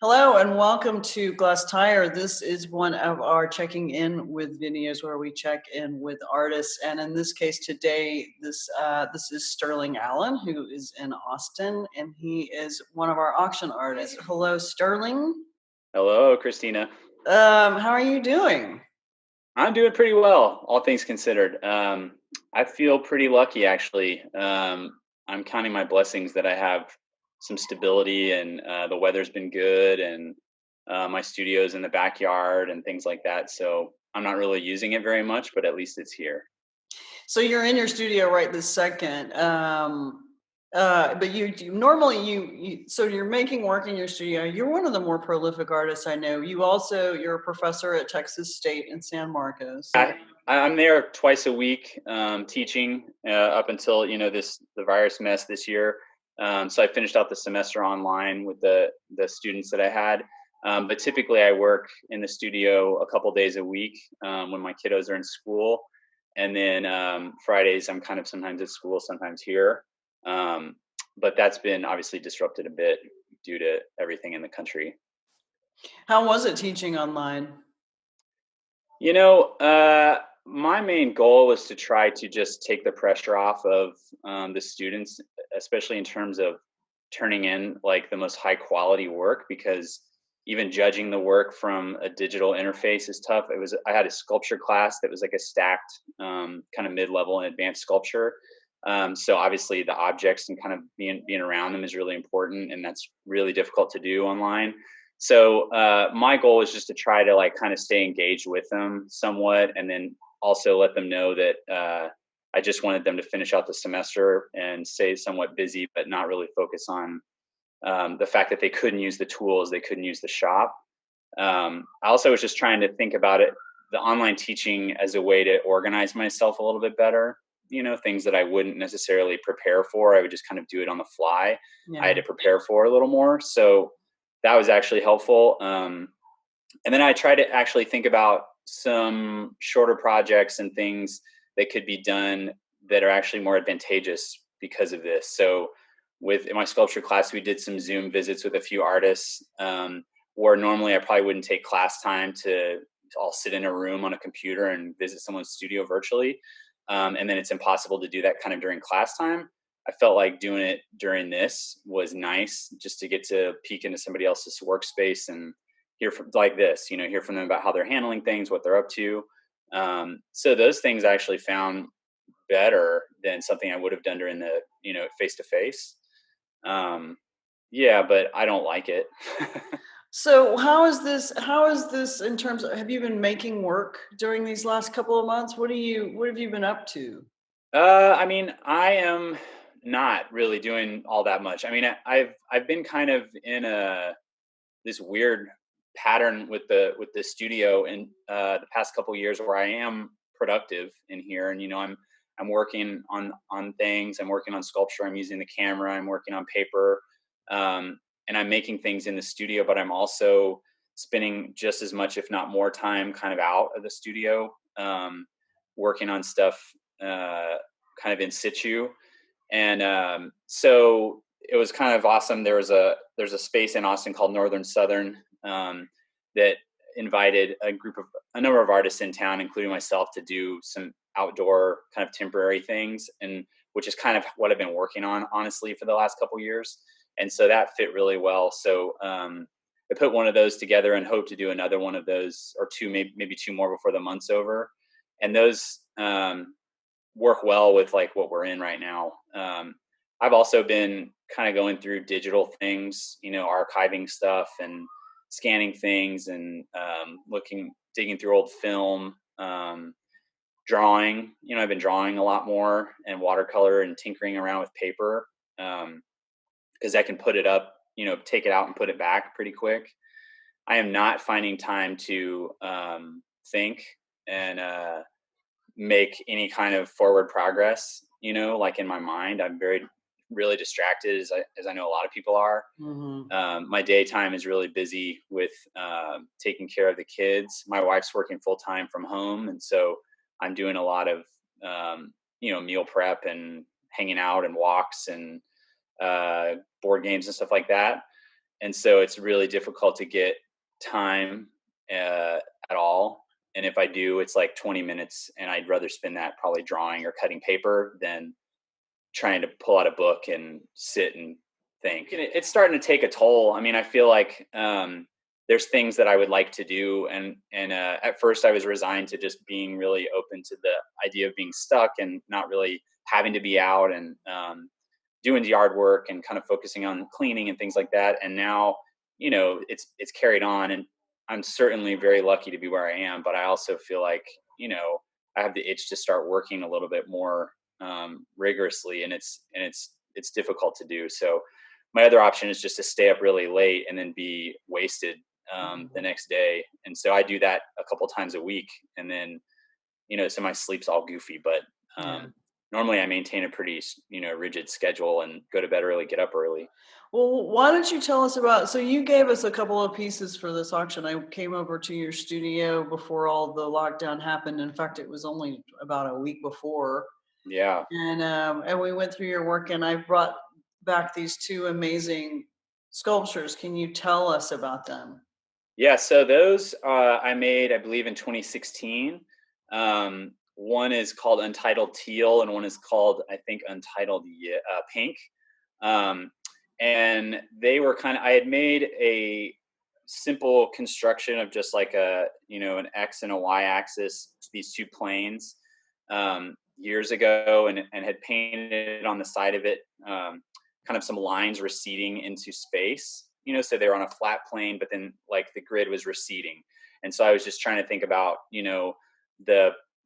Hello and welcome to Glass Tire. This is one of our checking in with videos where we check in with artists, and in this case today, this is Sterling Allen, who is in Austin, and he is one of our auction artists. Hello, Sterling. Hello, Christina. How are you doing? I'm doing pretty well, all things considered. I feel pretty lucky, actually. I'm counting my blessings that I have some stability and the weather's been good and my studio's in the backyard and things like that. So I'm not really using it very much, but at least it's here. So you're in your studio right this second. But you normally so you're making work in your studio. You're one of the more prolific artists I know. You're a professor at Texas State in San Marcos. I'm there twice a week teaching up until the virus mess this year. So I finished out the semester online with the students that I had. But typically I work in the studio a couple days a week when my kiddos are in school. And then Fridays I'm kind of sometimes at school, sometimes here. But that's been obviously disrupted a bit due to everything in the country. How was it teaching online? My main goal was to try to just take the pressure off of the students, especially in terms of turning in like the most high quality work, because even judging the work from a digital interface is tough. I had a sculpture class that was like a stacked kind of mid-level and advanced sculpture. So obviously the objects and kind of being around them is really important, and that's really difficult to do online. So my goal is just to try to like kind of stay engaged with them somewhat, and then also let them know that I just wanted them to finish out the semester and stay somewhat busy, but not really focus on the fact that they couldn't use the tools, they couldn't use the shop. I also was just trying to think about the online teaching as a way to organize myself a little bit better. Things that I wouldn't necessarily prepare for, I would just kind of do it on the fly. I had Yeah. to prepare for a little more. So that was actually helpful. And then I try to actually think about some shorter projects and things that could be done that are actually more advantageous because of this. So in my sculpture class, we did some Zoom visits with a few artists, where normally I probably wouldn't take class time to all sit in a room on a computer and visit someone's studio virtually. And then it's impossible to do that kind of during class time. I felt like doing it during this was nice, just to get to peek into somebody else's workspace and hear from hear from them about how they're handling things, what they're up to. So those things I actually found better than something I would have done during the, face to face. Yeah, but I don't like it. So how is this in terms of, have you been making work during these last couple of months? What have you been up to? I mean, I am not really doing all that much. I mean, I've been kind of in this weird pattern with the studio in the past couple of years, where I am productive in here, and I'm working on things. I'm working on sculpture. I'm using the camera. I'm working on paper, and I'm making things in the studio. But I'm also spending just as much, if not more, time kind of out of the studio, working on stuff kind of in situ. And so it was kind of awesome. There's a space in Austin called Northern Southern, that invited a number of artists in town, including myself, to do some outdoor kind of temporary things, and which is kind of what I've been working on, honestly, for the last couple of years. And so that fit really well. So I put one of those together and hope to do another one of those, or two, maybe two more before the month's over. And those work well with like what we're in right now. I've also been kind of going through digital things, archiving stuff and scanning things, and digging through old film, drawing. I've been drawing a lot more, and watercolor, and tinkering around with paper, because I can put it up, take it out and put it back pretty quick. I am not finding time to think and make any kind of forward progress, like in my mind. I'm really distracted, as I know a lot of people are. My daytime is really busy with taking care of the kids. My wife's working full time from home, and so I'm doing a lot of meal prep and hanging out and walks and board games and stuff like that. And so it's really difficult to get time at all. And if I do, it's like 20 minutes, and I'd rather spend that probably drawing or cutting paper than trying to pull out a book and sit and think. And it's starting to take a toll. I mean, I feel like there's things that I would like to do, and at first I was resigned to just being really open to the idea of being stuck and not really having to be out and doing the yard work and kind of focusing on cleaning and things like that. And now, it's carried on, and I'm certainly very lucky to be where I am. But I also feel like, I have the itch to start working a little bit more rigorously, and it's difficult to do. So my other option is just to stay up really late and then be wasted the next day. And so I do that a couple times a week, and then so my sleep's all goofy. But Yeah. normally I maintain a pretty rigid schedule and go to bed early, get up early. Well, why don't you tell us about, so you gave us a couple of pieces for this auction. I came over to your studio before all the lockdown happened. In fact, it was only about a week before. Yeah. And we went through your work, and I brought back these two amazing sculptures. Can you tell us about them? Yeah, so those I made, I believe, in 2016. One is called Untitled Teal, and one is called, I think, Untitled Pink. Um, and they were I had made a simple construction of just like an X and a Y axis, these two planes, years ago, and had painted on the side of it kind of some lines receding into space. So they were on a flat plane, but then like the grid was receding. And so I was just trying to think about,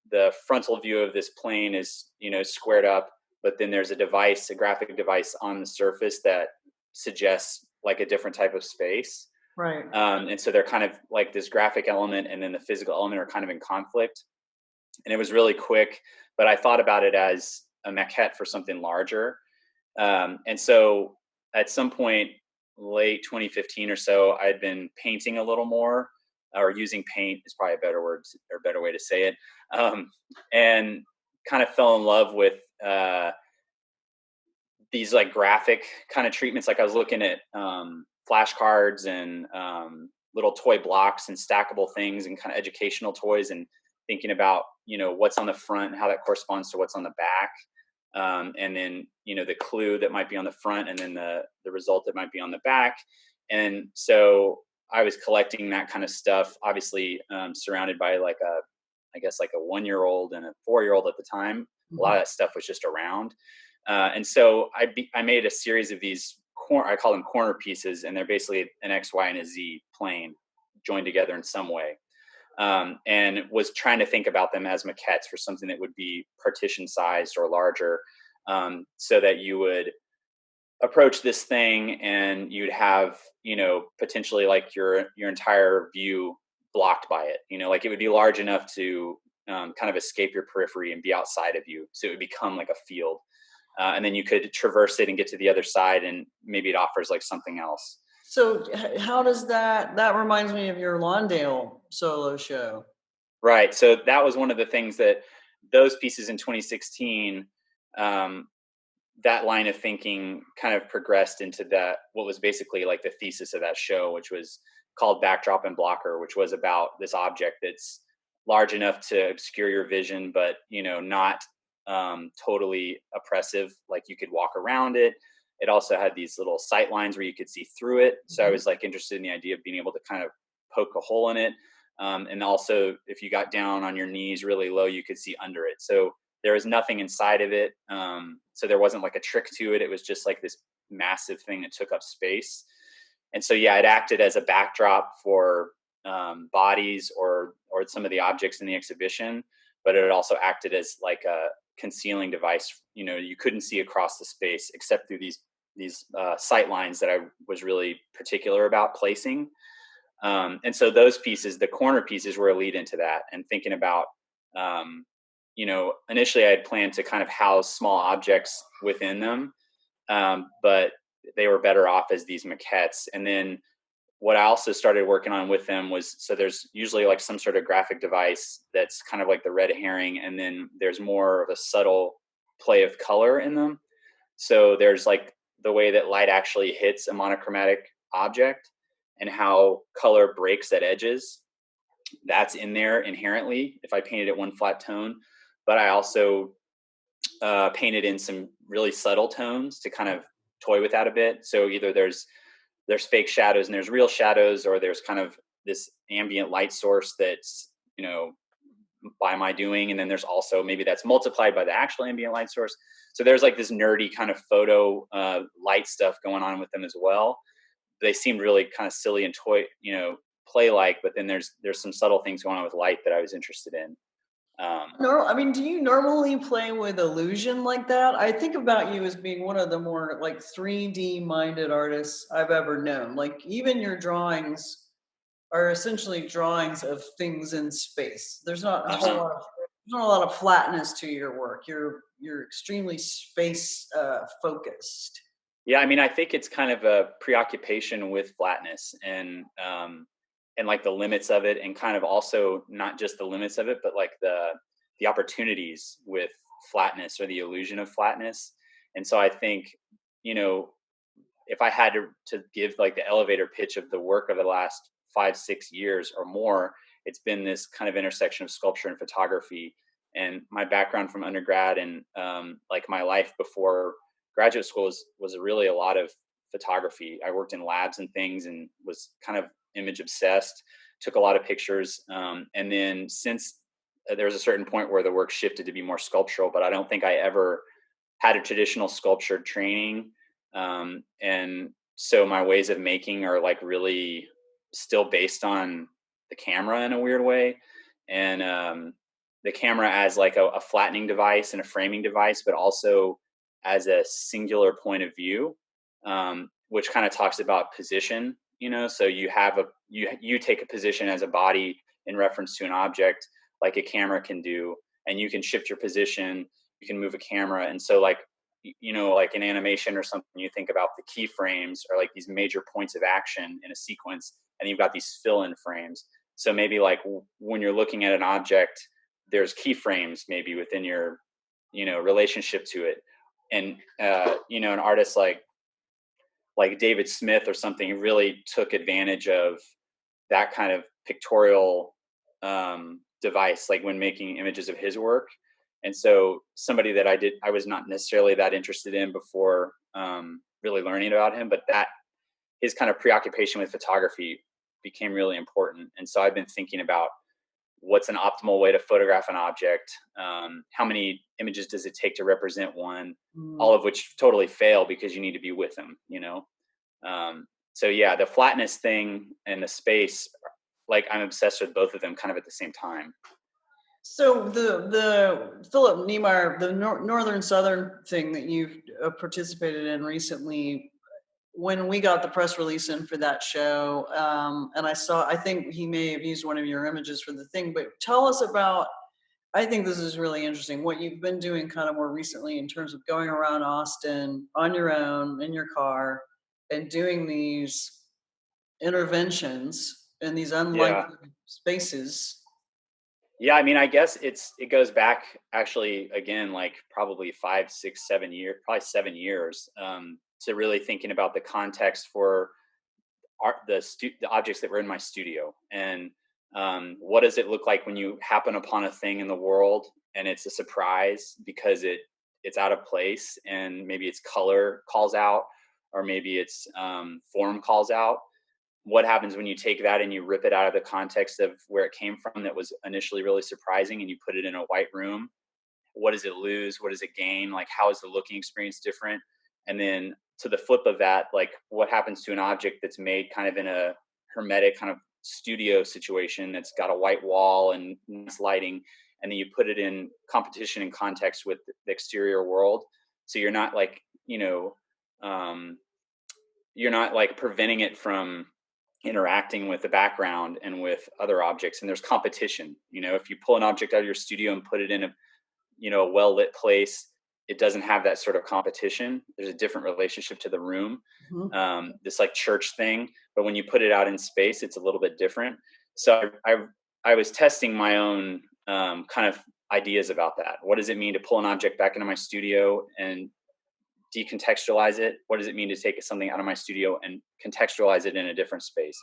the frontal view of this plane is, squared up, but then there's a graphic device on the surface that suggests like a different type of space. Right. And so they're kind of like this graphic element and then the physical element are kind of in conflict. And it was really quick, but I thought about it as a maquette for something larger. And so at some point, late 2015 or so, I had been painting a little more, or using paint is probably a better word or better way to say it. And kind of fell in love with these like graphic kind of treatments. Like I was looking at flashcards and little toy blocks and stackable things and kind of educational toys, and thinking about, what's on the front and how that corresponds to what's on the back. And then the clue that might be on the front, and then the result that might be on the back. And so I was collecting that kind of stuff, obviously surrounded by like I guess like a 1-year-old and a 4-year-old at the time. A lot of that stuff was just around, and so I made a series of these I call them corner pieces, and they're basically an X, Y, and a Z plane joined together in some way. And was trying to think about them as maquettes for something that would be partition sized or larger, so that you would approach this thing and you'd have, potentially like your entire view blocked by it. Like it would be large enough to kind of escape your periphery and be outside of you. So it would become like a field. And then you could traverse it and get to the other side, and maybe it offers like something else. So how does that reminds me of your Lawndale solo show. Right. So that was one of the things that those pieces in 2016, that line of thinking kind of progressed into that, what was basically like the thesis of that show, which was called Backdrop and Blocker, which was about this object that's large enough to obscure your vision, but, not totally oppressive. Like you could walk around it. It also had these little sight lines where you could see through it. So I was like interested in the idea of being able to kind of poke a hole in it. And also, if you got down on your knees really low, you could see under it. So there was nothing inside of it. So there wasn't like a trick to it. It was just like this massive thing that took up space. And so, yeah, it acted as a backdrop for bodies or some of the objects in the exhibition, but it also acted as like a concealing device. You couldn't see across the space except through these sight lines that I was really particular about placing. And so those pieces, the corner pieces, were a lead into that. And thinking about, initially I had planned to kind of house small objects within them, but they were better off as these maquettes. And then what I also started working on with them was, so there's usually like some sort of graphic device that's kind of like the red herring, and then there's more of a subtle play of color in them. So there's like the way that light actually hits a monochromatic object and how color breaks at edges. That's in there inherently if I painted it one flat tone. But I also painted in some really subtle tones to kind of toy with that a bit. So either there's fake shadows and there's real shadows, or there's kind of this ambient light source that's, by my doing, and then there's also maybe that's multiplied by the actual ambient light source. So there's like this nerdy kind of photo light stuff going on with them as well. They seem really kind of silly and toy, play like, but then there's some subtle things going on with light that I was interested in. No, I mean, do you normally play with illusion like that? I think about you as being one of the more like 3D minded artists I've ever known. Like even your drawings are essentially drawings of things in space. There's not a whole Uh-huh. lot of there's not a lot of flatness to your work. You're extremely space focused. Yeah, I mean, I think it's kind of a preoccupation with flatness and like the limits of it, and kind of also not just the limits of it, but like the opportunities with flatness or the illusion of flatness. And so I think, you know, if I had to give like the elevator pitch of the work of the last 5 6 years or more, it's been this kind of intersection of sculpture and photography. And my background from undergrad and like my life before graduate school was really a lot of photography. I worked in labs and things and was kind of image obsessed, took a lot of pictures. And then since there was a certain point where the work shifted to be more sculptural, but I don't think I ever had a traditional sculpture training. And so my ways of making are like really still based on the camera in a weird way. And the camera as like a flattening device and a framing device, but also as a singular point of view, which kind of talks about position, so you have you take a position as a body in reference to an object like a camera can do, and you can shift your position, you can move a camera. And so like, like in animation or something, you think about the keyframes or like these major points of action in a sequence, and you've got these fill-in frames. So maybe like when you're looking at an object, there's keyframes maybe within your, relationship to it. And an artist like David Smith or something really took advantage of that kind of pictorial device, like when making images of his work. And so somebody that I was not necessarily that interested in before really learning about him, but that his kind of preoccupation with photography became really important. And so I've been thinking about what's an optimal way to photograph an object. How many images does it take to represent one? All Mm. of which totally fail because you need to be with them, so yeah, the flatness thing and the space, like I'm obsessed with both of them kind of at the same time. So the Philip Niemeyer, the northern southern thing that you've participated in recently, when we got the press release in for that show, and I think he may have used one of your images for the thing, but tell us about, I think this is really interesting, what you've been doing kind of more recently in terms of going around Austin on your own in your car and doing these interventions in these Yeah. unlikely spaces. Yeah, I mean, I guess it goes back actually again, like probably 5 6 7 years, probably 7 years, to really thinking about the context for the objects that were in my studio. And what does it look like when you happen upon a thing in the world and it's a surprise because it's out of place, and maybe its color calls out, or maybe its form calls out. What happens when you take that and you rip it out of the context of where it came from that was initially really surprising, and you put it in a white room? What does it lose? What does it gain? Like, how is the looking experience different? And then to the flip of that, like what happens to an object that's made kind of in a hermetic kind of studio situation that's got a white wall and nice lighting, and then you put it in competition and context with the exterior world. So you're not like, um, you're not like preventing it from interacting with the background and with other objects, and there's competition. If you pull an object out of your studio and put it in a well lit place, it doesn't have that sort of competition. There's a different relationship to the room, Mhm. this like church thing. But when you put it out in space, it's a little bit different. So I was testing my own kind of ideas about that. What does it mean to pull an object back into my studio and decontextualize it. What does it mean to take something out of my studio and contextualize it in a different space?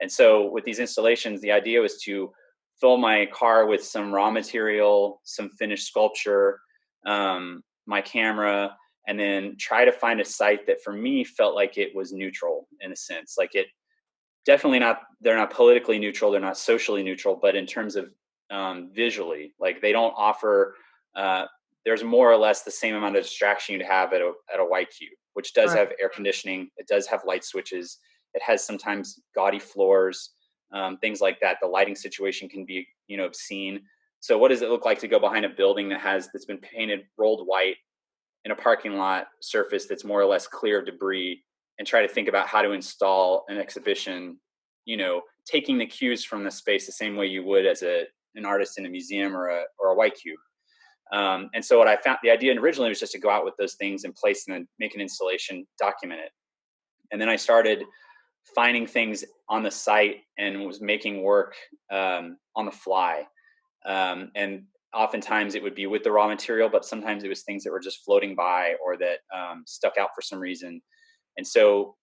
And so with these installations, the idea was to fill my car with some raw material, some finished sculpture, my camera, and then try to find a site that for me felt like it was neutral in a sense. Like it definitely not, they're not politically neutral, they're not socially neutral, but in terms of visually, like they don't offer, there's more or less the same amount of distraction you'd have at a white cube, which does Right. have air conditioning, it does have light switches, it has sometimes gaudy floors, things like that. The lighting situation can be, obscene. So what does it look like to go behind a building that's been painted, rolled white, in a parking lot surface that's more or less clear of debris, and try to think about how to install an exhibition, taking the cues from the space the same way you would as an artist in a museum or a white cube. And so what I found, the idea originally was just to go out with those things and place them and make an installation, document it. And then I started finding things on the site and was making work on the fly. And oftentimes it would be with the raw material, but sometimes it was things that were just floating by or that stuck out for some reason. And so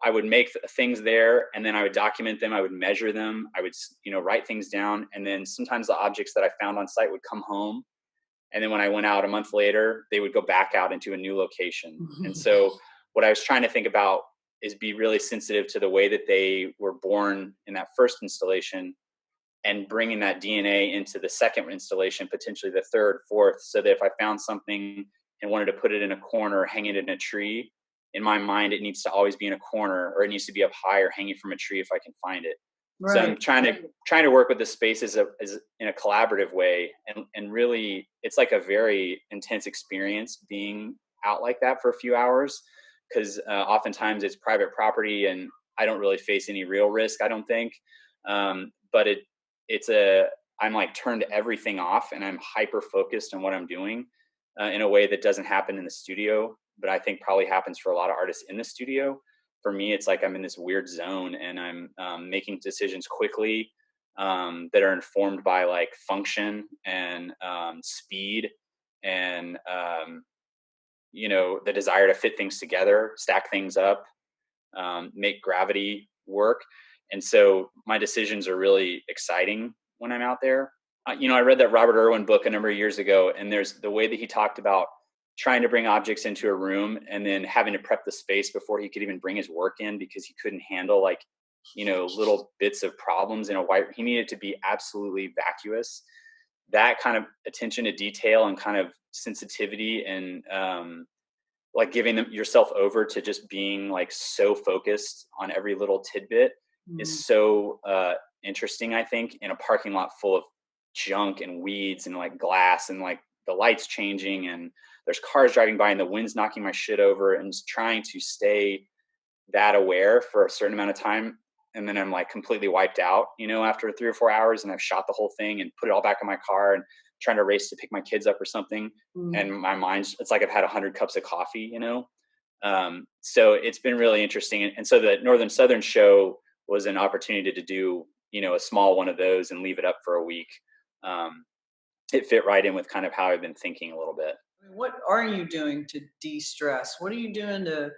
I would make things there, and then I would document them. I would measure them. I would, write things down. And then sometimes the objects that I found on site would come home. And then when I went out a month later, they would go back out into a new location. And so what I was trying to think about is be really sensitive to the way that they were born in that first installation, and bringing that DNA into the second installation, potentially the third, fourth, so that if I found something and wanted to put it in a corner, hang it in a tree, in my mind, it needs to always be in a corner, or it needs to be up high or hanging from a tree if I can find it. So I'm Right. trying to work with the space as in a collaborative way, and really, it's like a very intense experience being out like that for a few hours, because oftentimes it's private property, and I don't really face any real risk, I don't think. But I'm like turned everything off, and I'm hyper focused on what I'm doing in a way that doesn't happen in the studio, but I think probably happens for a lot of artists in the studio. For me, it's like I'm in this weird zone, and I'm making decisions quickly that are informed by like function and speed and the desire to fit things together, stack things up, make gravity work. And so my decisions are really exciting when I'm out there. I read that Robert Irwin book a number of years ago, and there's the way that he talked about trying to bring objects into a room and then having to prep the space before he could even bring his work in, because he couldn't handle like, little bits of problems in a white, he needed to be absolutely vacuous. That kind of attention to detail and kind of sensitivity and like giving yourself over to just being like so focused on every little tidbit Mm. is so interesting, I think, in a parking lot full of junk and weeds and like glass and like the lights changing and there's cars driving by and the wind's knocking my shit over, and just trying to stay that aware for a certain amount of time. And then I'm like completely wiped out, after 3 or 4 hours, and I've shot the whole thing and put it all back in my car and trying to race to pick my kids up or something. Mm. And my mind's, it's like I've had 100 cups of coffee. So it's been really interesting. And so the Northern Southern show was an opportunity to do, a small one of those and leave it up for a week. It fit right in with kind of how I've been thinking a little bit. What are you doing to de-stress? What are you doing to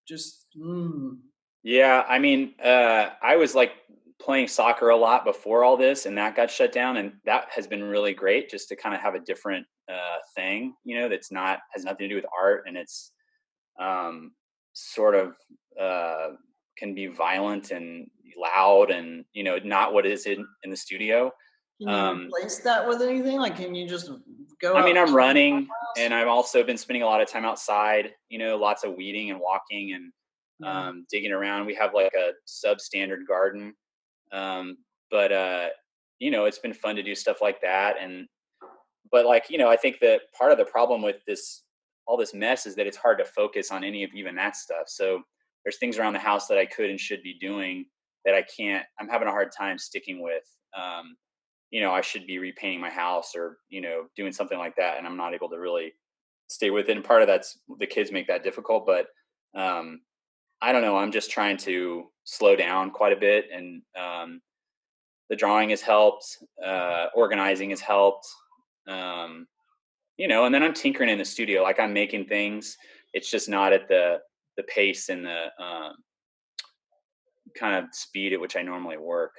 just Yeah, I mean, I was like playing soccer a lot before all this, and that got shut down, and that has been really great just to kind of have a different thing, that's not has nothing to do with art, and it's um, sort of can be violent and loud, and not what is in the studio. can you Um, replace that with anything? Like, can you just go I mean, I'm outside running, and house? I've also been spending a lot of time outside, lots of weeding and walking and Yeah. digging around. We have like a substandard garden. Um, but it's been fun to do stuff like that. But like, I think that part of the problem with all this mess is that it's hard to focus on any of even that stuff. So there's things around the house that I could and should be doing that I'm having a hard time sticking with. I should be repainting my house or, doing something like that. And I'm not able to really stay with it. And part of that's the kids make that difficult, but um, I don't know. I'm just trying to slow down quite a bit. And the drawing has helped. Organizing has helped. Um, and then I'm tinkering in the studio, like I'm making things. It's just not at the pace and the kind of speed at which I normally work.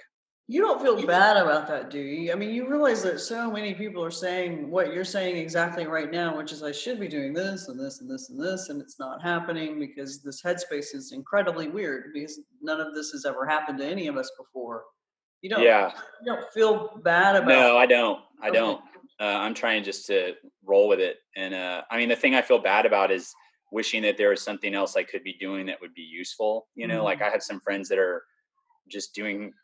You don't feel bad about that, do you? I mean, you realize that so many people are saying what you're saying exactly right now, which is I should be doing this and this and this and this, and it's not happening because this headspace is incredibly weird because none of this has ever happened to any of us before. You don't Yeah. you don't feel bad about No, I don't. I okay. don't. I'm trying just to roll with it. And I mean, the thing I feel bad about is wishing that there was something else I could be doing that would be useful. Like Mhm. I have some friends that are just doing,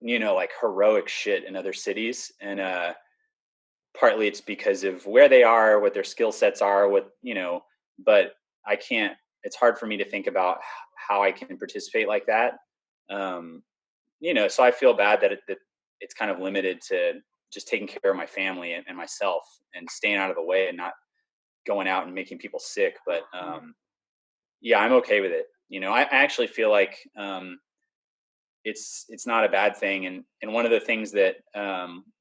like heroic shit in other cities. And partly it's because of where they are, what their skill sets are, but I can't, it's hard for me to think about how I can participate like that. Um, so I feel bad that it's kind of limited to just taking care of my family and myself and staying out of the way and not going out and making people sick. But yeah, I'm okay with it. I actually feel like it's not a bad thing. And one of the things that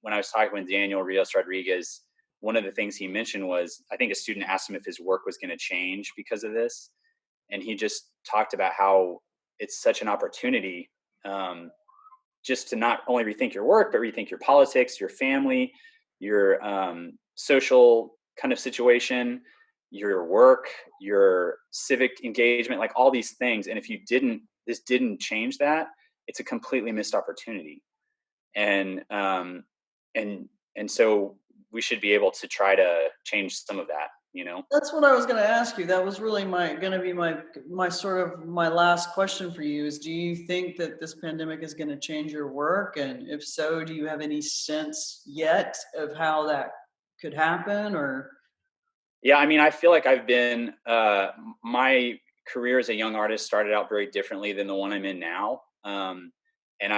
when I was talking with Daniel Rios Rodriguez, one of the things he mentioned was I think a student asked him if his work was going to change because of this, and he just talked about how it's such an opportunity, just to not only rethink your work, but rethink your politics, your family, your social kind of situation, your work, your civic engagement, like all these things. And if this didn't change that, it's a completely missed opportunity. And and and so we should be able to try to change some of that. That's what I was going to ask you. That was really going to be my sort of my last question for you is do you think that this pandemic is going to change your work, and if so, do you have any sense yet of how that could happen or Yeah, I mean, I feel like my career as a young artist started out very differently than the one I'm in now. And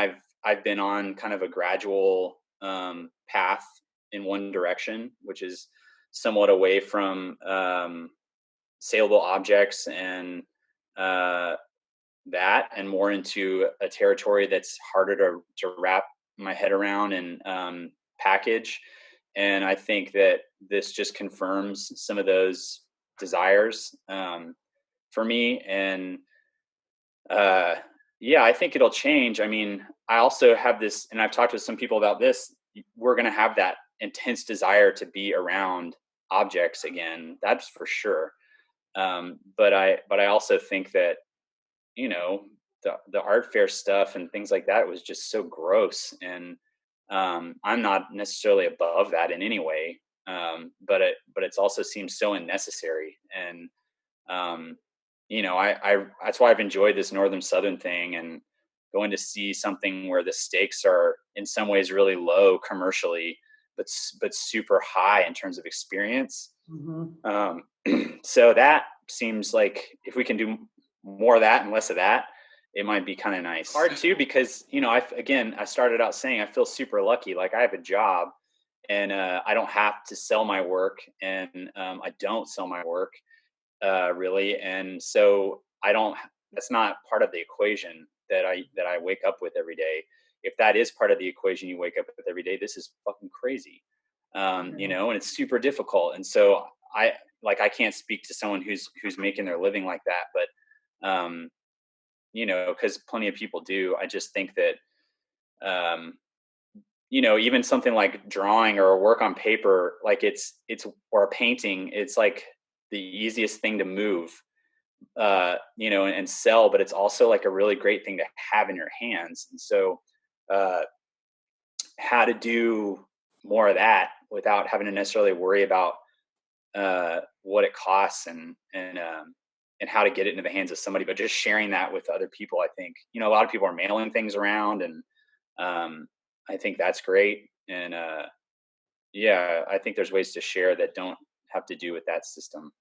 I've been on kind of a gradual path in one direction, which is somewhat away from saleable objects and uh, that, and more into a territory that's harder to wrap my head around and package. And I think that this just confirms some of those desires for me. And uh, yeah, I think it'll change. I mean, I also have this, and I've talked with some people about this. We're going to have that intense desire to be around objects again. That's for sure. But I also think that you know the art fair stuff and things like that was just so gross, and I'm not necessarily above that in any way, but it's also seems so unnecessary. And um, I that's why I've enjoyed this northern southern thing, and going to see something where the stakes are in some ways really low commercially, but super high in terms of experience. Mhm. um, so that seems like if we can do more of that and less of that, it might be kind of nice. Hard too, because I started out saying I feel super lucky. Like I have a job, and I don't have to sell my work, and I don't sell my work really, and so I don't. That's not part of the equation that I wake up with every day. If that is part of the equation you wake up with every day, this is fucking crazy, Yeah. and it's super difficult. And so I can't speak to someone who's making their living like that, but because plenty of people do. I just think that um, even something like drawing or work on paper, like it's or a painting, it's like the easiest thing to move, and sell, but it's also like a really great thing to have in your hands. And so, uh, how to do more of that without having to necessarily worry about what it costs and how to get it into the hands of somebody, but just sharing that with other people. I think a lot of people are mailing things around, and I think that's great. And yeah, I think there's ways to share that don't have to do with that system.